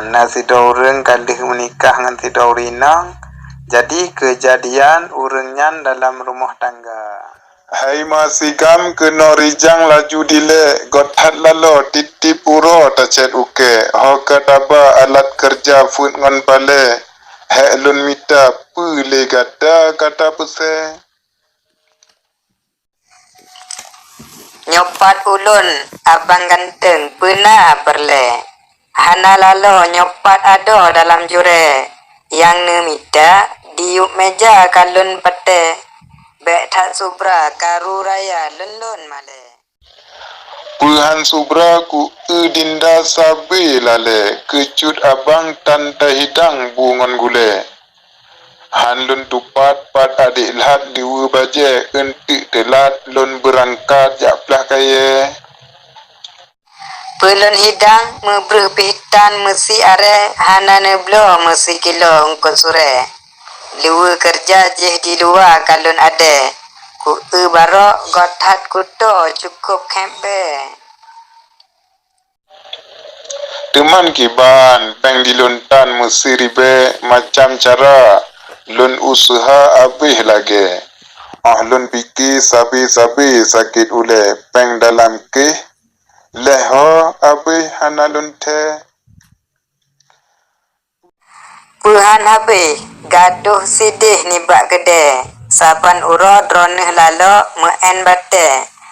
Nasi doreng kalih menikah dengan si Daurinang. Jadi kejadian urengan dalam rumah tangga. Hai masigam kena rijang laju dile gothat lalo titip puro tacet uke ho kadaba alat kerja fut ngon pale he lun mita pule kata puse nyopat ulun abang ganteng pernah berle hana lalo nyopat ado dalam jure yang nemita diuk meja kalun pete bek tak subra karu raya lelun male Puhan subra ku dinda sabi lale kecut abang tanta hidang bungon gule han lun tupat pat adik lahat diwa baje entik telat lun berangkat japlah kaya pelun hidang mebreh pihitan mesi are hana neblo mesi kilo ungkut sure luwe kerja jeh di luar kalun ade ku barok gothat kuto cukup kempe teman kiban peng diluntan mesti ribe macam cara lun usaha abih lagi lun fikir sabi-sabi sakit ule peng dalam ke leho abih hana lun te Puhan habe gaduh sidih nibak gede saban uro droneh lalo meen bate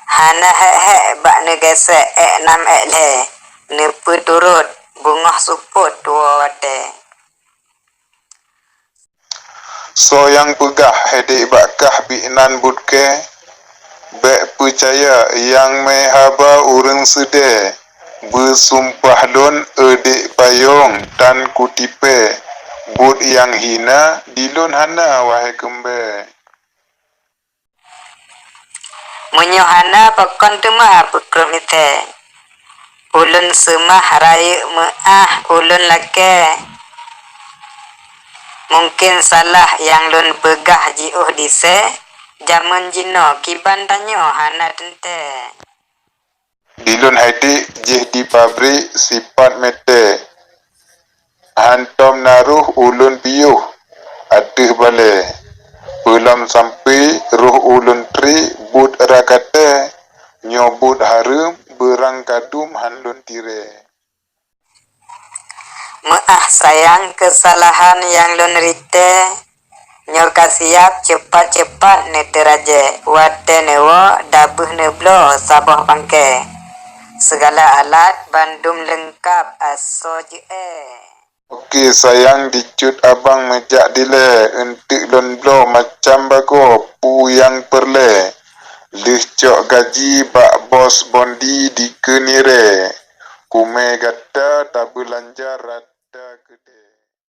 hana hek bak negese nam le nepu turut bungah suput tua wate so yang pegah hedik bakah bi'nan budke bek percaya yang mehaba urang sede bersumpah lun edik payung tan kutipe bud yang hina dilun hana wahai kembe menyohana pakon temah pekrum ite ulun semah raya meah ulun lake mungkin salah yang lun pegah jiuh dise jaman jino kiban tanyo hana tente dilun hedik jih di pabrik sifat mete hantom naruh ulun piyuh atih bale belum sampai ruh ulun tri bud rakate nyobut harum berang kadum hanlun tire meah sayang kesalahan yang lun rite nyor kasiap cepat-cepat neteraje wate newo dabuh neblo sabah pangke segala alat bandum lengkap aso je Okey sayang dicut abang mejak dile entik lun blo macam bago pu yang perle lih cok gaji bak bos bondi di kenire kume gata tak belanja rata gede